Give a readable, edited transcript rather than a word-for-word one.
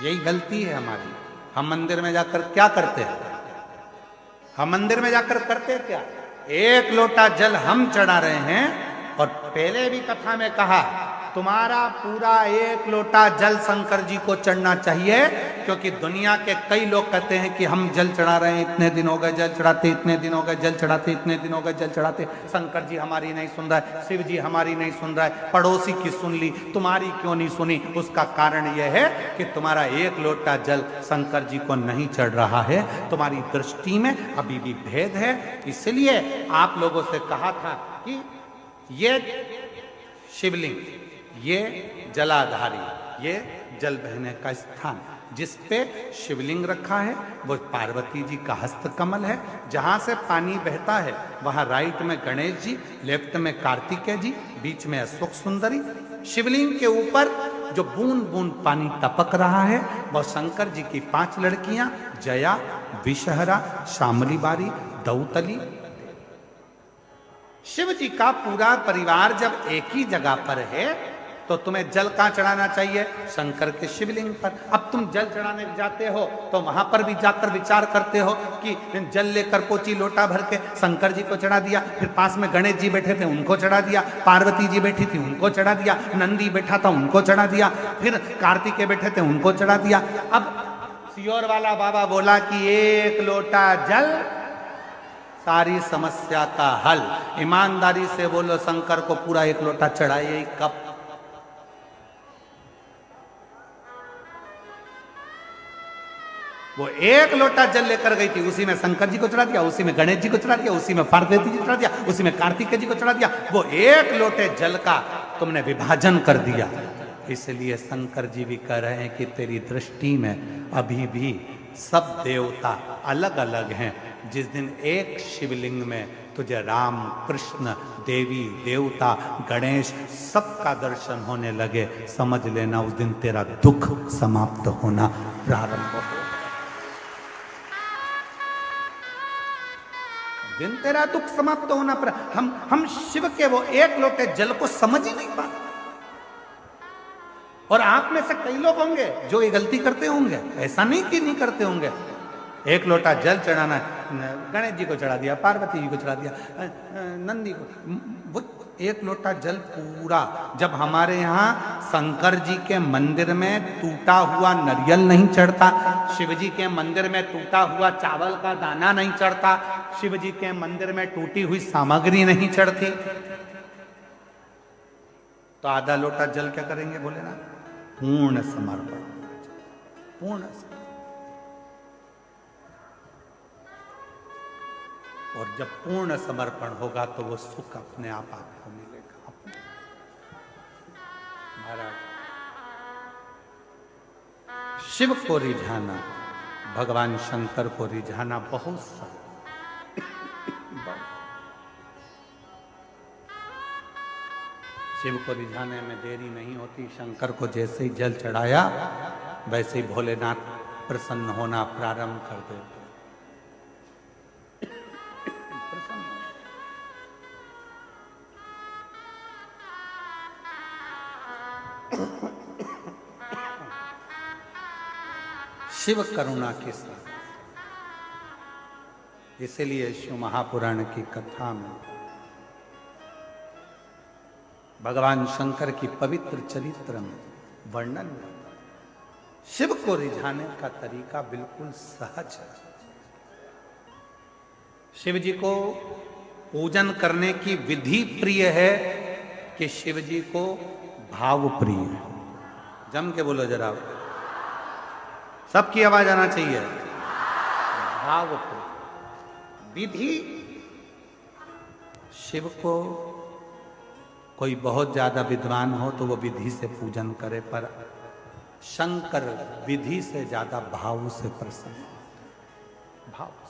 यही गलती है हमारी। हम मंदिर में जाकर क्या करते हैं? हम मंदिर में जाकर करते क्या? एक लोटा जल हम चढ़ा रहे हैं, और पहले भी कथा में कहा तुम्हारा पूरा एक लोटा जल शंकर जी को चढ़ना चाहिए, क्योंकि दुनिया के कई लोग कहते हैं कि हम जल चढ़ा रहे हैं, इतने दिन हो गए जल चढ़ाते, इतने दिन हो गए जल चढ़ाते, इतने दिन हो गए जल चढ़ाते, शंकर जी हमारी नहीं सुन रहा है, शिव जी हमारी नहीं सुन रहा है, पड़ोसी की सुन ली, तुम्हारी क्यों नहीं सुनी? उसका कारण यह है कि तुम्हारा एक लोटा जल शंकर जी को नहीं चढ़ रहा है, तुम्हारी दृष्टि में अभी भी भेद है। इसलिए आप लोगों से कहा था कि ये शिवलिंग, ये जलाधारी, ये जल बहने का स्थान, जिस पे शिवलिंग रखा है वो पार्वती जी का हस्त कमल है। जहां से पानी बहता है वहां राइट में गणेश जी, लेफ्ट में कार्तिकेय जी, बीच में अशोक सुंदरी। शिवलिंग के ऊपर जो बूंद बूंद पानी टपक रहा है वह शंकर जी की 5 लड़कियां, जया, विषहरा, शामली बारी, दौतली। शिव जी का पूरा परिवार जब एक ही जगह पर है तो तुम्हें जल कहां चढ़ाना चाहिए? शंकर के शिवलिंग पर। अब तुम जल चढ़ाने जाते हो तो वहां पर भी जाकर विचार करते हो कि जल लेकर पोची लोटा भर के शंकर जी को चढ़ा दिया, फिर पास में गणेश जी बैठे थे उनको चढ़ा दिया, पार्वती जी बैठी थी उनको चढ़ा दिया, नंदी बैठा था उनको चढ़ा दिया, फिर कार्तिकेय बैठे थे उनको चढ़ा दिया। अब सियोर वाला बाबा बोला कि एक लोटा जल सारी समस्या का हल। ईमानदारी से बोलो, शंकर को पूरा एक लोटा चढ़ाइए कब? वो एक लोटा जल लेकर गई थी, उसी में शंकर जी को चढ़ा दिया, उसी में गणेश जी को चढ़ा दिया, उसी में पार्वती जी को चढ़ा दिया, उसी में कार्तिकेय जी को चढ़ा दिया। वो एक लोटे जल का तुमने विभाजन कर दिया। इसलिए शंकर जी भी कह रहे हैं कि तेरी दृष्टि में अभी भी सब देवता अलग अलग हैं। जिस दिन एक शिवलिंग में तुझे राम, कृष्ण, देवी, देवता, गणेश सबका दर्शन होने लगे, समझ लेना उस दिन तेरा दुख समाप्त होना प्रारंभ हो। दिन तेरा दुख समाप्त होना पर हम शिव के वो एक लोटे जल को समझ ही नहीं पाते। और आप में से कई लोग होंगे जो ये गलती करते होंगे, ऐसा नहीं कि नहीं करते होंगे। एक लोटा जल चढ़ाना, गणेश जी को चढ़ा दिया, पार्वती जी को चढ़ा दिया, नंदी को, वो एक लोटा जल पूरा। जब हमारे यहाँ शंकर जी के मंदिर में टूटा हुआ नारियल नहीं चढ़ता, शिव जी के मंदिर में टूटा हुआ चावल का दाना नहीं चढ़ता, शिव जी के मंदिर में टूटी हुई सामग्री नहीं चढ़ती, तो आधा लोटा जल क्या करेंगे बोले ना? पूर्ण समर्पण, पूर्ण समर्पण। और जब पूर्ण समर्पण होगा तो वो सुख अपने आप आपको मिलेगा। महाराज, शिव को रिझाना, भगवान शंकर को रिझाना बहुत सरल। शिव को रिझाने में देरी नहीं होती। शंकर को जैसे ही जल चढ़ाया वैसे ही भोलेनाथ प्रसन्न होना प्रारंभ कर देते। शिव करुणा के साथ, इसलिए शिव महापुराण की कथा में भगवान शंकर की पवित्र चरित्र में वर्णन होता है। शिव को रिझाने का तरीका बिल्कुल सहज है। शिव जी को पूजन करने की विधि प्रिय है कि शिव जी को भाव प्रिय है। जम के बोलो जरा, सबकी आवाज आना चाहिए। भाव प्रिय विधि। शिव को कोई बहुत ज्यादा विद्वान हो तो वो विधि से पूजन करे, पर शंकर विधि से ज्यादा भाव से प्रसन्न, भाव से।